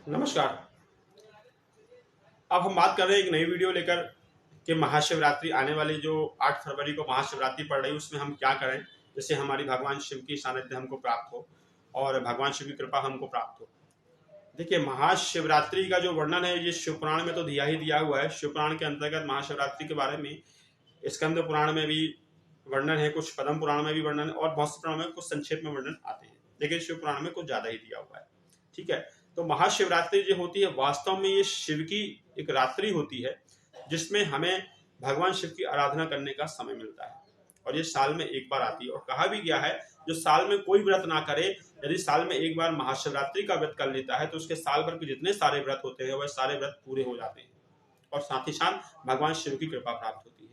नमस्कार। अब हम बात कर रहे हैं एक नई वीडियो लेकर कि महाशिवरात्रि आने वाली जो 8 फरवरी को महाशिवरात्रि पड़ रही है उसमें हम क्या करें जिससे हमारी भगवान शिव की सानिध्य हमको प्राप्त हो और भगवान शिव की कृपा हमको प्राप्त हो। देखिए, महाशिवरात्रि का जो वर्णन है ये शिव पुराण में तो दिया ही दिया हुआ है। शिव पुराण के अंतर्गत महाशिवरात्रि के बारे में स्कंद पुराण में भी वर्णन है, कुछ पद्म पुराण में भी वर्णन है और बहुत से पुराण में कुछ संक्षेप में वर्णन आते हैं, लेकिन शिव पुराण में कुछ ज्यादा ही दिया हुआ है। ठीक है, तो महाशिवरात्रि जो होती है वास्तव में ये शिव की एक रात्रि होती है जिसमें हमें भगवान शिव की आराधना करने का समय मिलता है और ये साल में एक बार आती है। और कहा भी गया है जो साल में कोई व्रत ना करे, यदि साल में एक बार महाशिवरात्रि का व्रत कर लेता है तो उसके साल भर के जितने सारे व्रत होते हैं वह सारे व्रत पूरे हो जाते हैं और साथ ही साथ भगवान शिव की कृपा प्राप्त होती है।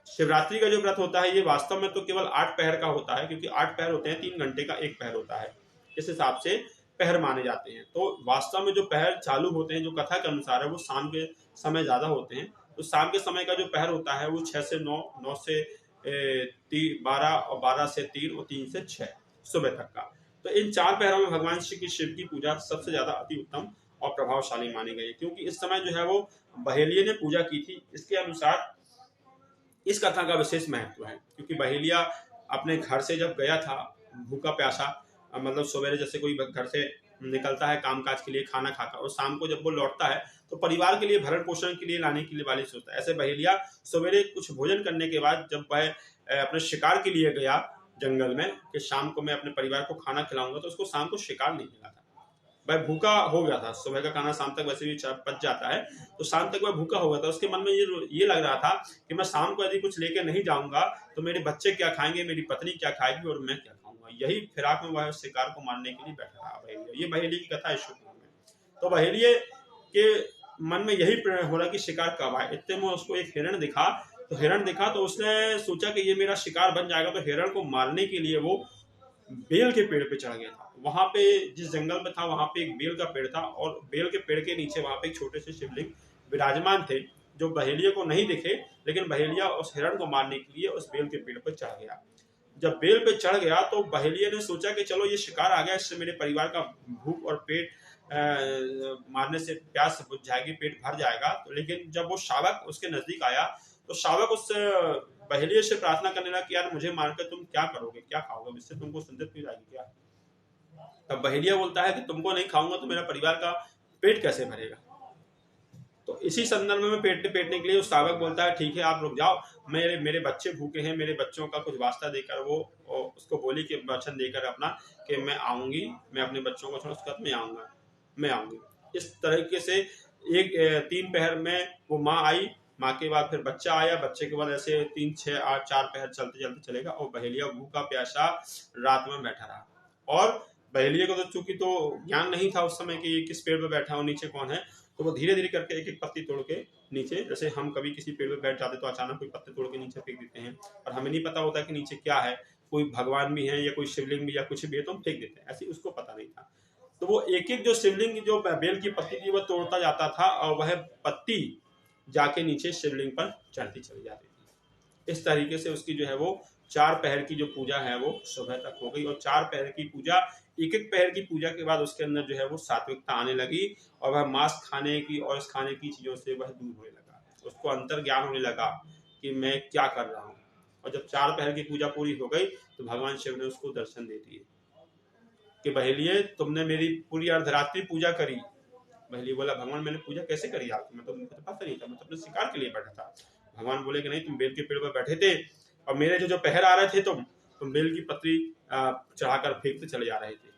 शिवरात्रि का जो व्रत होता है ये वास्तव में तो केवल 8 पहर का होता है, क्योंकि 8 पहर होते हैं, 3 घंटे का एक पहर होता है, इस हिसाब से पहर माने जाते हैं। तो वास्तव में जो पहर चालू होते हैं जो कथा के अनुसार है वो शाम के समय ज्यादा होते हैं। तो शाम के समय का जो पहर होता है वो 6 से 9, 9 से 12 और 12 से 3 और 3 से 6 सुबह तक का। तो इन 4 पहरों में भगवान श्री की शिव की पूजा सबसे ज्यादा अति उत्तम और प्रभावशाली मानी गई है, क्योंकि इस समय जो है वो बहेलिये ने पूजा की थी। इसके अनुसार इस कथा का विशेष महत्व है, क्योंकि बहेलिया अपने घर से जब गया था भूखा प्यासा, मतलब सवेरे जैसे कोई घर से निकलता है कामकाज के लिए खाना खाकर और शाम को जब वो लौटता है तो परिवार के लिए भरण पोषण के लिए लाने के लिए वाली सोचता है। ऐसे बहेलिया सवेरे कुछ भोजन करने के बाद जब वह अपने शिकार के लिए गया जंगल में कि शाम को मैं अपने परिवार को खाना खिलाऊंगा, तो उसको शाम को शिकार नहीं मिला था। वह भूखा हो गया था, सुबह का खाना शाम तक वैसे भी पच जाता है, तो शाम तक वह भूखा हो गया था। उसके मन में ये लग रहा था कि मैं शाम को यदि कुछ लेके नहीं जाऊंगा तो मेरे बच्चे क्या खाएंगे, मेरी पत्नी क्या खाएगी और मैं क्या खाऊंगा। यही फिराक में वह शिकार को मारने के लिए बैठा रहा बहेलिया। ये बहेली की कथा है शुक्र में। तो बहेलिये के मन में यही प्रेरणा हो रहा कि शिकार कब आए। इतने में उसको एक हिरण दिखा, तो उसने सोचा कि ये मेरा शिकार बन जाएगा। तो हिरण को मारने के लिए वो बेल के पेड़ पे चढ़ गया था। वहां पे जिस जंगल में था वहां पे एक बेल का पेड़ था और बेल के पेड़ के नीचे वहां पे एक छोटे से शिवलिंग विराजमान थे जो बहेलिया को नहीं दिखे, लेकिन बहेलिया उस हिरण को मारने के लिए उस बेल के पेड़ पर चढ़ गया। जब बेल पे चढ़ गया तो बहेलिया ने सोचा कि चलो ये शिकार आ गया, इससे मेरे परिवार का भूख और पेट मारने से प्यास बुझ जाएगी, पेट भर जाएगा। तो लेकिन जब वो शावक उसके नजदीक आया तो शावक उससे बहेलिये से प्रार्थना करने लगा कि यार मुझे मारकर तुम क्या करोगे, क्या खाओगे, इससे तुमको संतृप्ति हो जाएगी क्या। तब बहेलिया बोलता है कि तुमको नहीं खाऊंगा तो मेरा परिवार का पेट कैसे भरेगा। तो इसी संदर्भ में पेटने के लिए उस शावक बोलता है ठीक है आप रुक जाओ, मेरे बच्चे भूखे हैं, मेरे बच्चों का कुछ वास्ता देकर वो उसको बोली कि वचन देकर अपना कि मैं आऊंगी, मैं अपने बच्चों को छोड़ उसके बाद मैं आऊंगी। इस तरीके से एक 3 पहर में वो माँ आई, माँ के बाद फिर बच्चा आया, बच्चे के बाद ऐसे 3, 6, 8, 4 पहर चलते चलते चलेगा और बहेलिया भूखा प्यासा रात में बैठा रहा। और बहेलिया को तो चूंकि तो ज्ञान नहीं था उस समय कि ये किस पेड़ पर बैठा हो, नीचे कौन है, तो वो धीरे धीरे करके एक एक पत्ती तोड़ के नीचे, जैसे हम कभी किसी पेड़ पे बैठ जाते तो अचानक कोई पत्ते तोड़ के नीचे फेंक देते हैं और हमें नहीं पता होता कि नीचे क्या है, कोई भगवान भी है या कोई शिवलिंग भी या कुछ भी है तो हम फेंक देते हैं, ऐसे उसको पता नहीं था। तो वो एक एक जो शिवलिंग जो बेल की पत्ती थी वह तोड़ता जाता था और वह पत्ती जाके नीचे शिवलिंग पर चढ़ती चली जाती थी। इस तरीके से उसकी जो है वो 4 पहर की जो पूजा है वो सुबह तक हो गई और 4 पहर की पूजा, एक एक पहर की पूजा के बाद उसके अंदर जो है वो सात्विकता आने लगी और वह मांस खाने की और इस खाने की चीजों से वह दूर होने लगा, उसको अंतर ज्ञान होने लगा कि मैं क्या कर रहा हूँ। और जब 4 पहर की पूजा पूरी हो गई तो भगवान शिव ने उसको दर्शन दे दिए कि बहेलिये तुमने मेरी पूरी अर्धरात्रि पूजा करी। बहेलिया बोला भगवान मैंने पूजा कैसे करी आपकी, मैं तो मुझे पता नहीं था, मैं तो अपने शिकार के लिए बैठा था। भगवान बोले कि नहीं, तुम बेल के पेड़ पर बैठे थे और मेरे जो पहर आ रहे थे तुम बेल की पत्री चढ़ाकर फेंकते चले जा रहे थे।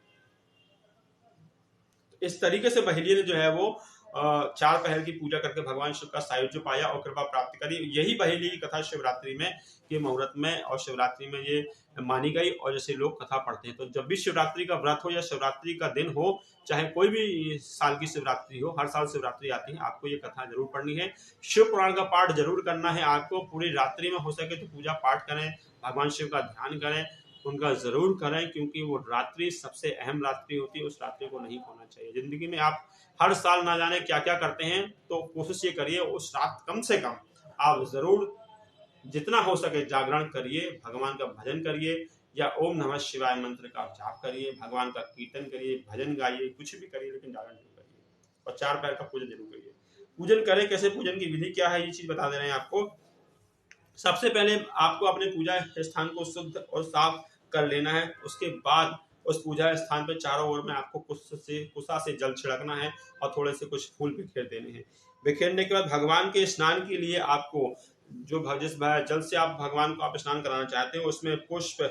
इस तरीके से बहेलिये ने जो है वो 4 पहर की पूजा करके भगवान शिव का सायुज्य पाया और कृपा प्राप्त करी। यही बहेली की कथा शिवरात्रि में के मुहूर्त में और शिवरात्रि में ये मानी गई और जैसे लोग कथा पढ़ते हैं। तो जब भी शिवरात्रि का व्रत हो या शिवरात्रि का दिन हो, चाहे कोई भी साल की शिवरात्रि हो, हर साल शिवरात्रि आती है, आपको ये कथा जरूर पढ़नी है, शिव पुराण का पाठ जरूर करना है। आपको पूरी रात्रि में हो सके तो पूजा पाठ करें, भगवान शिव का ध्यान करें, उनका जरूर करें, क्योंकि वो रात्रि सबसे अहम रात्रि होती है, उस रात्रि को नहीं खोना चाहिए। जिंदगी में आप हर साल ना जाने क्या क्या करते हैं, तो कोशिश ये करिए उस रात कम से कम आप जरूर जितना हो सके जागरण करिए, भगवान का भजन करिए या ओम नमः शिवाय मंत्र का जाप करिए, भगवान का कीर्तन करिए, भजन गाइए, कुछ भी करिए, लेकिन जागरण जरूर करिए। और 4 पैर का पूजन जरूर करिए। पूजन करें कैसे, पूजन की विधि क्या है, ये चीज बता दे रहे हैं आपको। सबसे पहले आपको अपने पूजा स्थान को शुद्ध और साफ कर लेना है। उसके बाद उस पूजा स्थान पर चारों ओर में आपको कुशा से जल छिड़कना है और थोड़े से कुछ फूल बिखेर देने हैं। बिखेरने के बाद भगवान के स्नान के लिए आपको जिस जल से आप भगवान को आप स्नान कराना चाहते हैं उसमें पुष्प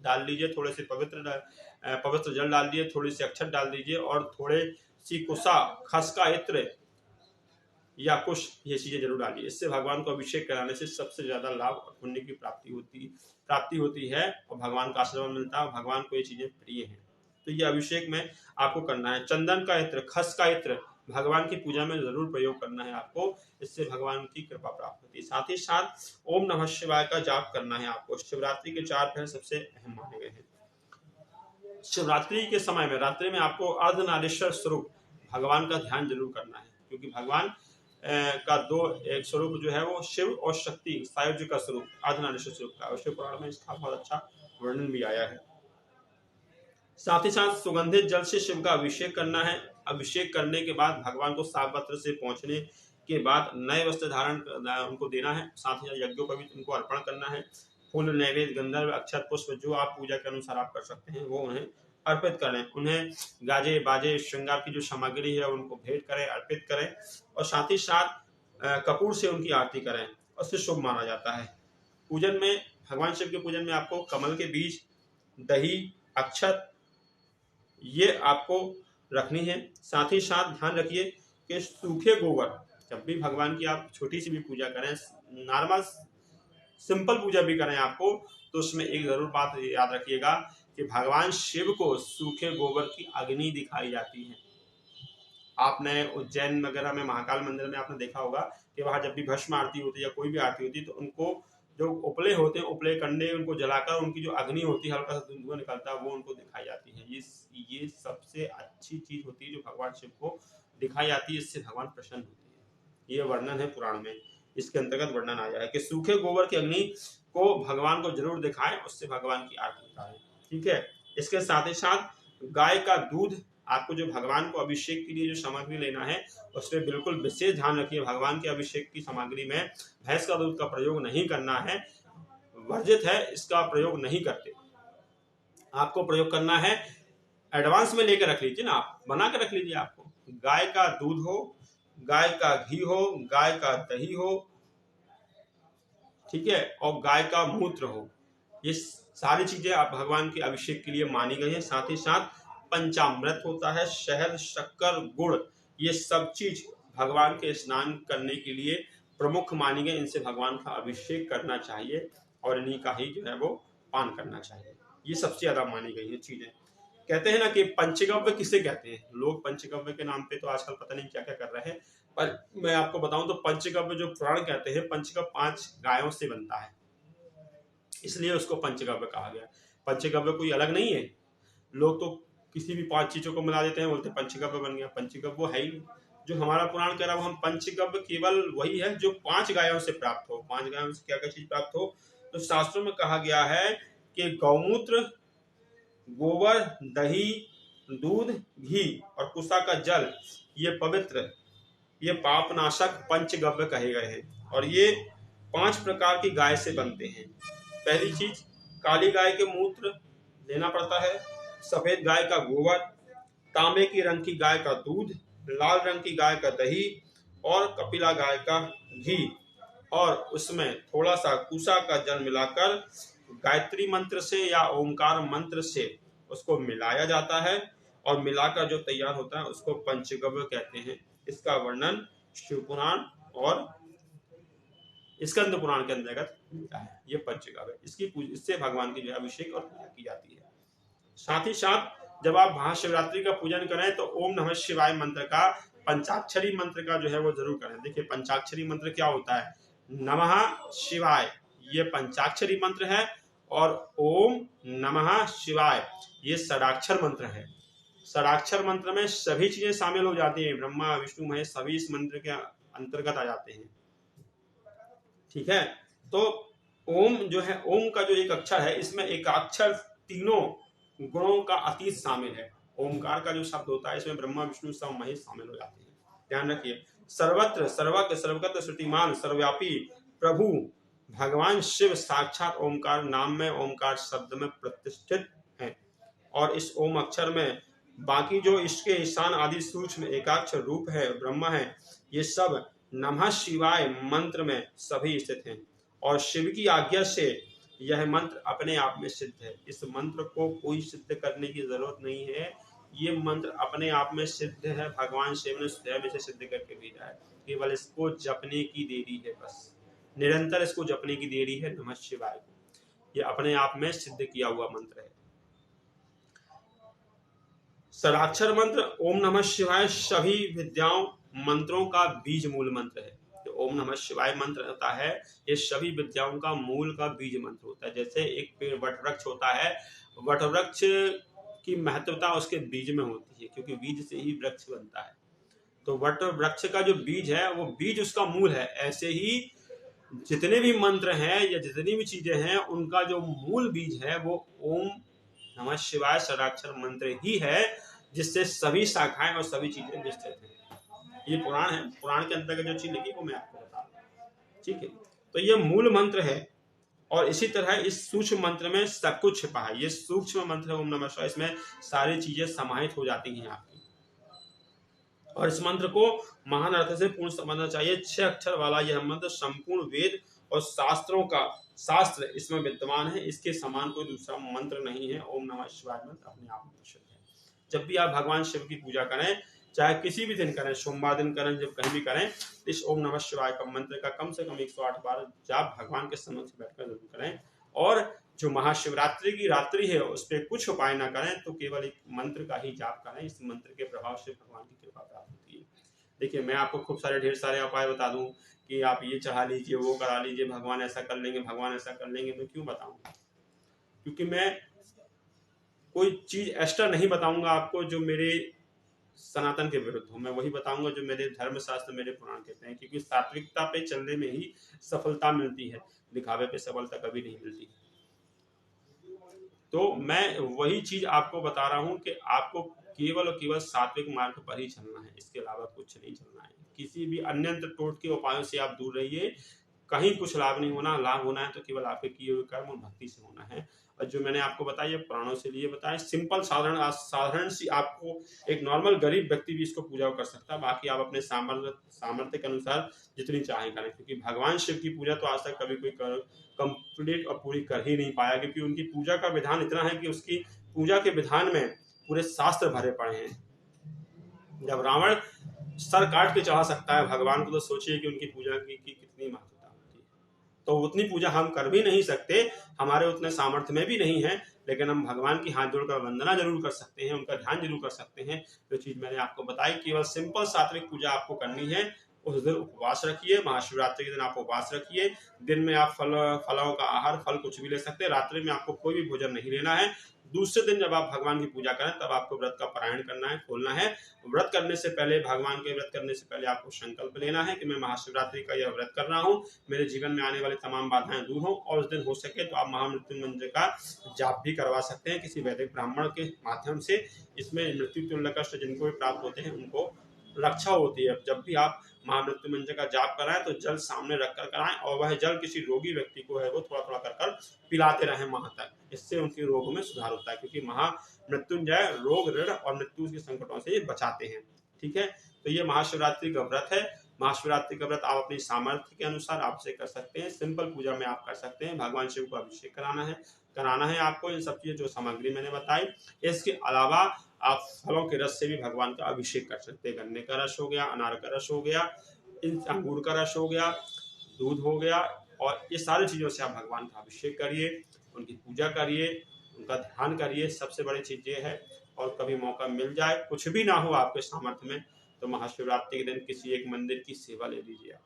डाल लीजिए, थोड़े से पवित्र जल डाल दीजिए, थोड़ी सी अक्षत डाल दीजिए और थोड़े सी कुशा, खसका इत्र या कुश, ये चीजें जरूर डालिए। इससे भगवान को अभिषेक कराने से सबसे ज्यादा लाभ और पुण्य की प्राप्ति होती है और भगवान का आशीर्वाद मिलता है। भगवान को ये चीजें प्रिय हैं, तो ये अभिषेक में आपको करना है। चंदन का इत्र, खस का इत्र भगवान की पूजा में जरूर प्रयोग करना है आपको, इससे भगवान की कृपा प्राप्त होती है। साथ ही साथ ओम नमः शिवाय का जाप करना है आपको। शिवरात्रि के 4 पहर सबसे अहम माने गए हैं। शिवरात्रि के समय में, रात्रि में आपको अर्धनारीश्वर स्वरूप भगवान का ध्यान जरूर करना है, क्योंकि भगवान का एक स्वरूप जो है वो शिव और शक्ति सायुज्य का स्वरूप अर्धनारीश्वर स्वरूप का, शिव पुराण में इसका बहुत अच्छा वर्णन भी आया है। साथ ही साथ सुगंधित जल से शिव का अभिषेक करना है। अभिषेक करने के बाद भगवान को साफ वस्त्र से पहुंचने के बाद नए वस्त्र धारण उनको देना है। साथ ही साथ यज्ञोपवीत उनको अर्पण करना है। फूल, नैवेद्य, गंधर्व, अक्षत, पुष्प जो आप पूजा के अनुसार आप कर सकते हैं वो उन्हें अर्पित करें। उन्हें गाजे बाजे श्रृंगार की जो सामग्री है उनको भेंट करें, अर्पित करें और साथ ही साथ कपूर से उनकी आरती करें, उससे शुभ माना जाता है। पूजन में, भगवान शिव के पूजन में आपको कमल के बीज, दही, अक्षत ये आपको रखनी है। साथ ही साथ ध्यान रखिए कि सूखे गोबर, जब भी भगवान की आप छोटी सी भी पूजा करें, नॉर्मल सिंपल पूजा भी करें आपको, तो उसमें एक जरूर बात याद रखिएगा कि भगवान शिव को सूखे गोबर की अग्नि दिखाई जाती है। आपने उज्जैन वगैरह में महाकाल मंदिर में आपने देखा होगा कि वहां जब भी भस्म आरती होती है या कोई भी आरती होती है तो उनको जो उपले होते हैं, उपले कंडे उनको जलाकर उनकी जो अग्नि होती है, हल्का सा धुआं निकलता है, वो उनको दिखाई जाती है। ये सबसे अच्छी चीज होती है जो भगवान शिव को दिखाई जाती है, इससे भगवान प्रसन्न होते हैं। ये वर्णन है पुराण में, इसके अंतर्गत वर्णन आया है कि सूखे गोबर की अग्नि को भगवान को जरूर दिखाएं, उससे भगवान की आरती करें। ठीक है। इसके साथ ही साथ गाय का दूध, आपको जो भगवान को अभिषेक के लिए जो सामग्री लेना है उसमें बिल्कुल विशेष ध्यान रखिए। भगवान के अभिषेक की सामग्री में भैंस का दूध का प्रयोग नहीं करना है, वर्जित है, इसका प्रयोग नहीं करते। आपको प्रयोग करना है, एडवांस में लेकर रख लीजिए ना, आप बना कर रख लीजिए। आपको गाय का दूध हो, गाय का घी हो, गाय का दही हो, ठीक है, और गाय का मूत्र हो, ये सारी चीजें आप भगवान के अभिषेक के लिए मानी गई है। साथ ही साथ पंचामृत होता है, शहद, शक्कर, गुड़, ये सब चीज भगवान के स्नान करने के लिए प्रमुख मानी गई। इनसे भगवान का अभिषेक करना चाहिए और इन्हीं का ही जो है वो पान करना चाहिए। ये सबसे ज्यादा मानी गई है चीजें। कहते हैं ना कि पंचगव्य किसे कहते हैं, लोग पंचगव्य के नाम पे तो आजकल पता नहीं क्या क्या कर रहे हैं, पर मैं आपको बताऊं तो पंचगव्य जो पुराण कहते हैं, पंचगव्य 5 गायों से बनता है, इसलिए उसको पंचगव्य कहा गया। पंचगव्य कोई अलग नहीं है, लोग तो किसी भी 5 चीजों को मिला देते हैं, बोलते पंचगव्य बन गया। पंचगव्य वो है ही, जो हमारा पुराण कह रहा है वो हम पंचगव्य केवल वही है जो 5 गायों से प्राप्त हो। 5 गायों से क्या क्या चीज प्राप्त हो, तो शास्त्रों में कहा गया है कि गौमूत्र, गोबर, दही, दूध, घी और कुशा का जल, ये पवित्र, ये पापनाशक पंचगव्य कहे गए हैं और ये 5 प्रकार की गाय से बनते हैं। पहली चीज, काली गाय के मूत्र लेना पड़ता है, सफेद गाय का गोबर, तांबे की रंग की गाय का दूध, लाल रंग की गाय का दही और कपिला गाय का घी, और उसमें थोड़ा सा कुशा का जल मिलाकर गायत्री मंत्र से या ओंकार मंत्र से उसको मिलाया जाता है और मिलाकर जो तैयार होता है उसको पंचगव्य कहते हैं। इसका वर्णन शिव पुराण और स्कंद पुराण के अंतर्गत मिलता है। ये पंचगव्य, इससे भगवान की जो अभिषेक और पूजा की जाती है। साथ ही साथ जब आप महाशिवरात्रि का पूजन करें तो ओम नमः शिवाय मंत्र का, पंचाक्षरी मंत्र का जो है वो जरूर करें। देखिए पंचाक्षरी मंत्र क्या होता है, नमः शिवाय ये पंचाक्षरी मंत्र है और ओम नमः शिवाय ये षडाक्षर मंत्र है। षडाक्षर मंत्र में सभी चीजें शामिल हो जाती हैं, ब्रह्मा विष्णु महेश सभी इस मंत्र के अंतर्गत आ जाते हैं। ठीक है, तो ओम जो है, ओम का जो एक अक्षर है, इसमें एकाक्षर तीनों गुणों का अतीत शामिल है। ओमकार का जो शब्द होता है इसमें ब्रह्मा विष्णु सब महेश शामिल हो जाते हैं। ध्यान रखिए, सर्वत्र सर्वज्ञ सर्वगत श्रुतिमान सर्वव्यापी प्रभु भगवान शिव साक्षात ओमकार नाम में, ओमकार शब्द में प्रतिष्ठित है। और इस ओम अक्षर में बाकी जो इसके ईशान आदि सूक्ष्म एकाक्षर रूप है, ब्रह्म है, ये सब नमः शिवाय मंत्र में सभी स्थित हैं। और शिव की आज्ञा से यह मंत्र अपने आप में सिद्ध है। इस मंत्र को कोई सिद्ध करने की जरूरत नहीं है, ये मंत्र अपने आप में सिद्ध है। भगवान शिव ने स्वयं इसे सिद्ध करके भेजा है, केवल इसको जपने की देरी है। बस निरंतर इसको जपने की देरी है। नमः शिवाय को ये अपने आप में सिद्ध किया हुआ मंत्र है। षडाक्षर मंत्र ओम नमः शिवाय सभी विद्याओं मंत्रों का बीज मूल मंत्र है। जो ओम नमः शिवाय मंत्र होता है, ये सभी विद्याओं का मूल का बीज मंत्र होता है। जैसे एक पेड़ वट वृक्ष होता है, वट वृक्ष की महत्वता उसके बीज में होती है, क्योंकि बीज से ही वृक्ष बनता है। तो वट वृक्ष का जो बीज है वो बीज उसका मूल है। ऐसे ही जितने भी मंत्र हैं या जितनी भी चीजें हैं, उनका जो मूल बीज है वो ओम नमः शिवाय षडाक्षर मंत्र ही है, जिससे सभी शाखाएं और सभी चीजें विस्तृत हैं। ये पुराण है, पुराण के अंतर्गत जो चीज लिखी वो मैं आपको बता रहा हूँ, ठीक है। तो ये मूल मंत्र है। और इसी तरह इस सूक्ष्म मंत्र में सब कुछ छिपा है। ये सूक्ष्म मंत्र ओम नमः शिवाय, इसमें सारी चीजें समाहित हो जाती हैं आपकी। और इस मंत्र को महान अर्थ से पूर्ण समझना चाहिए। 6 अक्षर वाला यह मंत्र संपूर्ण वेद और शास्त्रों का शास्त्र इसमें विद्यमान है। इसके समान कोई दूसरा मंत्र नहीं है। ओम नमः शिवाय मंत्र अपने आप में प्रसिद्ध है। जब भी आप भगवान शिव की पूजा करें, चाहे किसी भी दिन करें, सोमवार दिन करें, जब कहीं भी करें, इस ओम नमः शिवाय का मंत्र का कम से कम 108 बार जाप भगवान के समक्ष बैठकर जरूर करें। और जो महाशिवरात्रि की रात्रि है उस पर कुछ उपाय ना करें, तो केवल एक मंत्र का ही जाप करें। इस मंत्र के प्रभाव से भगवान की कृपा प्राप्त होती है। देखिए, मैं आपको खूब सारे ढेर सारे उपाय बता दूं कि आप ये चढ़ा लीजिए, वो करा लीजिए, भगवान ऐसा कर लेंगे, भगवान ऐसा कर लेंगे, मैं क्यों बताऊंगा? क्योंकि मैं कोई चीज एक्स्ट्रा नहीं बताऊंगा आपको जो मेरे सनातन के विरुद्ध हो। मैं वही बताऊंगा जो मेरे धर्मशास्त्र, मेरे पुराण कहते हैं। क्योंकि सात्विकता पे चलने में ही सफलता मिलती है, दिखावे पे सफलता कभी नहीं मिलती। तो मैं वही चीज आपको बता रहा हूं कि आपको केवल और केवल सात्विक मार्ग पर ही चलना है, इसके अलावा कुछ नहीं चलना है। किसी भी अन्य टोटके उपायों से आप दूर रहिए, कहीं कुछ लाभ नहीं होना। लाभ होना है तो केवल आपके किए हुए कर्म और भक्ति से होना है। और जो मैंने आपको बताया पुराणों से लिए बताए, सिंपल साधारण सी, आपको एक नॉर्मल गरीब व्यक्ति भी इसको पूजा कर सकता है। बाकी आप अपने सामर्थ्य के अनुसार जितनी चाहे करें, क्योंकि भगवान शिव की पूजा तो आज तक कभी कोई कंप्लीट और पूरी कर ही नहीं पाया, क्योंकि उनकी पूजा का विधान इतना है कि उसकी पूजा के विधान में पूरे शास्त्र भरे पड़े हैं। जब रावण सर काट के चढ़ा सकता है भगवान को, तो सोचिए कि उनकी पूजा की कितनी महत्वता होती है। तो उतनी पूजा हम कर भी नहीं सकते, हमारे उतने सामर्थ्य में भी नहीं है, लेकिन हम भगवान की हाथ जोड़कर वंदना जरूर कर सकते हैं, उनका ध्यान जरूर कर सकते हैं। जो चीज मैंने आपको बताई, केवल सिंपल सात्विक पूजा आपको करनी है। उस दिन उपवास रखिए, महाशिवरात्रि के दिन आप उपवास रखिए। दिन में आप फलों का आहार, फल कुछ भी ले सकते हैं। रात्रि में आपको कोई भी भोजन नहीं लेना है। दूसरे दिन जब आप भगवान की पूजा करें, तब आपको व्रत का पारायण करना है, खोलना है। व्रत करने से पहले, भगवान के व्रत करने से पहले आपको संकल्प लेना है कि मैं महाशिवरात्रि का यह व्रत कर रहा हूँ, मेरे जीवन में आने वाली तमाम बाधाएं दूर हों। और उस दिन हो सके तो आप महामृत्युंजय का जाप भी करवा सकते हैं किसी वैदिक ब्राह्मण के माध्यम से। इसमें मृत्यु तुल्य कष्ट जिनको भी प्राप्त होते हैं उनको रक्षा होती है। जब भी आप महामृत्युंजय का जाप कराएं तो जल सामने रखकर कराएं, और वह जल किसी रोगी व्यक्ति को है वो थोड़ा थोड़ा कर पिलाते रहें माह तक। इससे उनके रोगों में सुधार होता है, क्योंकि महामृत्युंजय रोग, ऋण और मृत्यु के संकटों से ये बचाते हैं। ठीक है, तो ये महाशिवरात्रि का व्रत है। महाशिवरात्रि का व्रत आप अपनी सामर्थ्य के अनुसार आप से कर सकते हैं। सिंपल पूजा में आप कर सकते हैं। भगवान शिव को अभिषेक कराना है आपको। इन सब चीजें जो सामग्री मैंने बताई, इसके अलावा आप फलों के रस से भी भगवान का अभिषेक कर सकते हैं। गन्ने का रस हो गया, अनार का रस हो गया, अंगूर का रस हो गया, दूध हो गया, और ये सारी चीजों से आप भगवान का अभिषेक करिए, उनकी पूजा करिए, उनका ध्यान करिए। सबसे बड़ी चीज ये है। और कभी मौका मिल जाए, कुछ भी ना हो आपके सामर्थ्य में, तो महाशिवरात्रि के दिन किसी एक मंदिर की सेवा ले लीजिए।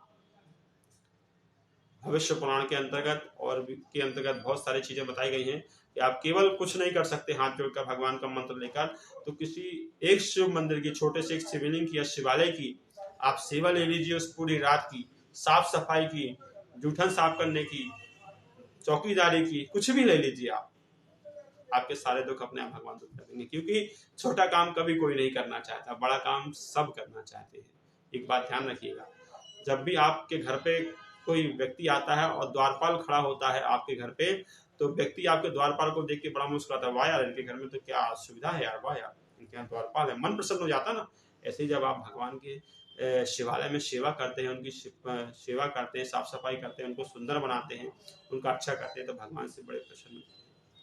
भविष्य पुराण के अंतर्गत और के अंतर्गत बहुत सारी चीजें बताई गई हैं कि आप केवल कुछ नहीं कर सकते हाथ जोड़कर भगवान का मंत्र लेकर, तो किसी एक शिव मंदिर की, छोटे से एक शिवलिंग की या शिवालय की आप सेवा ले लीजिए। उस पूरी रात की साफ सफाई की, जूठन साफ करने की, चौकीदारी की, कुछ भी ले लीजिए आप, आपके सारे दुख अपने आप भगवान दूर कर देंगे। क्योंकि छोटा काम कभी कोई नहीं करना चाहता, बड़ा काम सब करना चाहते हैं। एक बात ध्यान रखिएगा, जब भी आपके घर पे कोई व्यक्ति आता है और द्वारपाल खड़ा होता है आपके घर पे, तो व्यक्ति आपके द्वारपाल को देख के बड़ा मुस्कुराता है, वाह यार इनके घर में तो क्या सुविधा है यार, वाह यार इनके यहाँ द्वारपाल है, मन प्रसन्न हो जाता है ना। ऐसे ही जब आप भगवान के शिवालय में सेवा करते हैं, उनकी सेवा करते हैं, साफ सफाई करते हैं, उनको सुंदर बनाते हैं, उनका अच्छा करते हैं, तो भगवान से बड़े प्रसन्न होते हैं।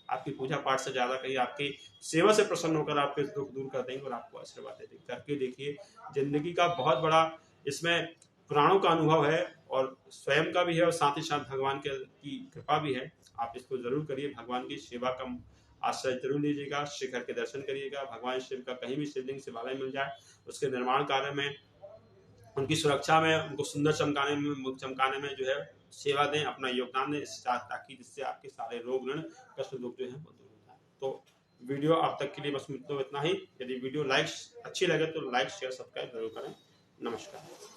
आपकी पूजा पाठ से ज़्यादा कहीं आपकी सेवा से प्रसन्न होकर आपके दुख दूर कर देंगे और आपको आशीर्वाद देंगे। करके देखिए, जिंदगी का बहुत बड़ा इसमें पुराणों का अनुभव है और स्वयं का भी है और साथ ही साथ भगवान की कृपा भी है। आप इसको जरूर करिए, भगवान की सेवा का आश्रय जरूर लीजिएगा, शिखर के दर्शन करिएगा, भगवान शिव का कहीं भी शिवलिंग शिवालय मिल जाए उसके निर्माण कार्य में, उनकी सुरक्षा में, उनको सुंदर चमकाने में जो है सेवा दें, अपना योगदान दें, ताकि जिससे आपके सारे रोग ऋण कष्ट दुख जो है वो दूर हो जाए। तो वीडियो अब तक के लिए बस मित्रों इतना ही। यदि वीडियो अच्छी लगे तो लाइक शेयर सब्सक्राइब जरूर करें। नमस्कार।